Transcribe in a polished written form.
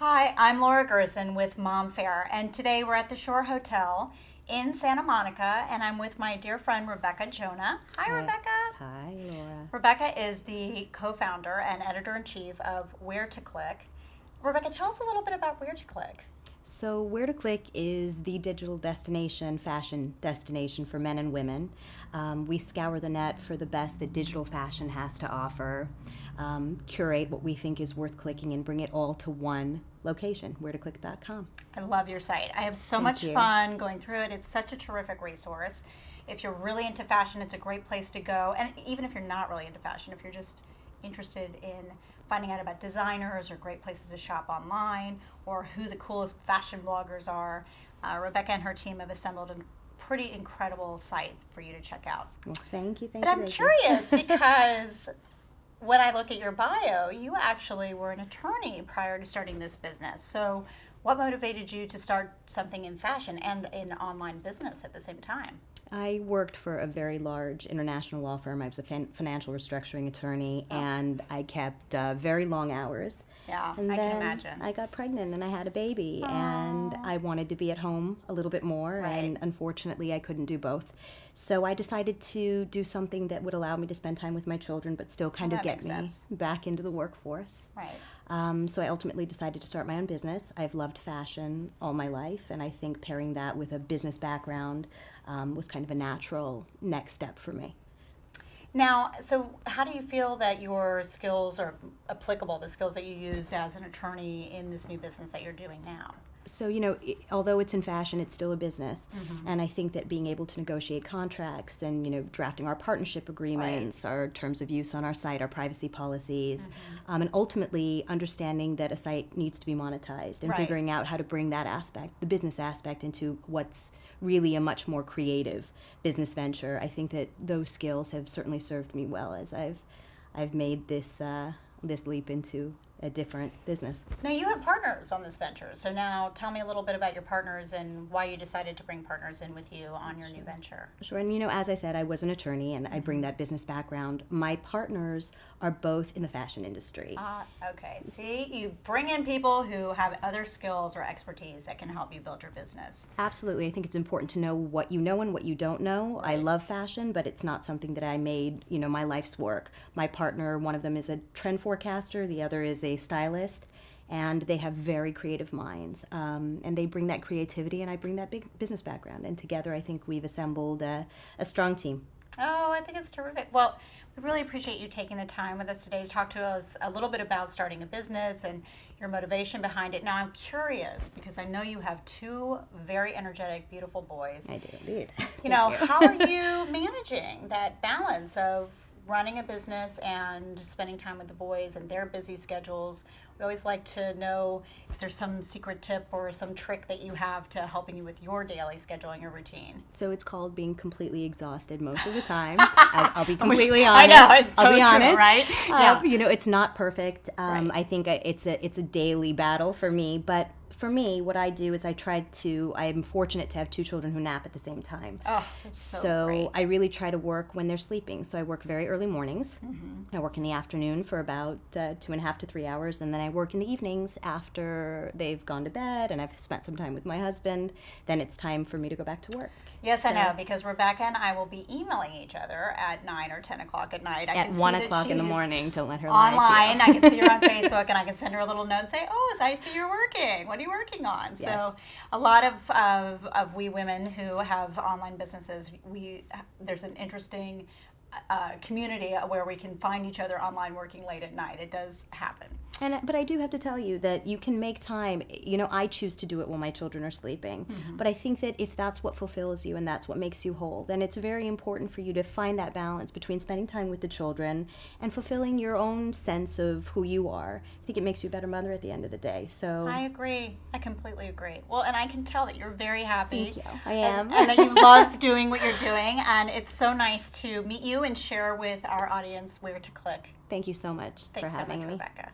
Hi, I'm Laura Gerson with MomFair, and today we're at the Shore Hotel in Santa Monica, and I'm with my dear friend Rebecca Jonah. Hi, Rebecca. Hi, Laura. Rebecca is the co-founder and editor-in-chief of WeartoClick. Rebecca, tell us a little bit about WeartoClick. So WeartoClick is the digital destination, fashion destination for men and women. We scour the net for the best that digital fashion has to offer, curate what we think is worth clicking, and bring it all to one location, WeartoClick.com. I love your site. I have so much fun going through it. It's such a terrific resource. If you're really into fashion, it's a great place to go. And even if you're not really into fashion, if you're just interested in finding out about designers or great places to shop online or who the coolest fashion bloggers are, Rebecca and her team have assembled a pretty incredible site for you to check out. Well, thank you. But I'm curious because when I look at your bio, you actually were an attorney prior to starting this business. So what motivated you to start something in fashion and in online business at the same time? I worked for a very large international law firm. I was a financial restructuring attorney, and I kept very long hours. Yeah, and I then can imagine. I got pregnant and I had a baby, and I wanted to be at home a little bit more, and unfortunately I couldn't do both. So I decided to do something that would allow me to spend time with my children, but still kind of get me back into the workforce. Right. So I ultimately decided to start my own business. I've loved fashion all my life, and I think pairing that with a business background was kind of a natural next step for me. Now, so how do you feel that your skills are applicable, the skills that you used as an attorney in this new business that you're doing now? So, although it's in fashion, it's still a business. And I think that being able to negotiate contracts and, drafting our partnership agreements, our terms of use on our site, our privacy policies, and ultimately understanding that a site needs to be monetized and figuring out how to bring that aspect, the business aspect, into what's really a much more creative business venture. I think that those skills have certainly served me well as I've made this leap into a different business. Now you have partners on this venture, so now tell me a little bit about your partners and why you decided to bring partners in with you on your new venture. Sure, and as I said, I was an attorney and I bring that business background. My partners are both in the fashion industry. Okay, see, you bring in people who have other skills or expertise that can help you build your business. Absolutely, I think it's important to know what you know and what you don't know. I love fashion, but it's not something that I made, my life's work. My partner, one of them is a trend forecaster, the other is a stylist, and they have very creative minds, and they bring that creativity and I bring that big business background, and together I think we've assembled a strong team. Oh, I think it's terrific. Well, we really appreciate you taking the time with us today to talk to us a little bit about starting a business and your motivation behind it. Now, I'm curious because I know you have two very energetic, beautiful boys. I do indeed. How are you managing that balance of running a business and spending time with the boys and their busy schedules? We always like to know if there's some secret tip or some trick that you have to helping you with your daily schedule and your routine. So it's called being completely exhausted most of the time. I'll be completely honest. I know, it's totally I'll be honest. True, right? Yeah. It's not perfect. I think it's a daily battle for me, but for me, what I do is I'm fortunate to have two children who nap at the same time. Oh, that's so great. I really try to work when they're sleeping. So I work very early mornings. I work in the afternoon for about 2.5 to 3 hours, and then I work in the evenings after they've gone to bed and I've spent some time with my husband. Then it's time for me to go back to work. Yes, I know, because Rebecca and I will be emailing each other at 9 or 10 o'clock at night. At 1 o'clock in the morning, don't let her online. lie to you. I can see her on Facebook, and I can send her a little note and say, oh, I see you're working. What are you working on? Yes. So a lot of we women who have online businesses, there's an interesting community where we can find each other online working late at night. It does happen. But I do have to tell you that you can make time. I choose to do it while my children are sleeping. But I think that if that's what fulfills you and that's what makes you whole, then it's very important for you to find that balance between spending time with the children and fulfilling your own sense of who you are. I think it makes you a better mother at the end of the day. So I agree. I completely agree. Well, and I can tell that you're very happy. Thank you. I am. And that you love doing what you're doing. And it's so nice to meet you and share with our audience WeartoClick. Thank you so much for having me. Rebecca.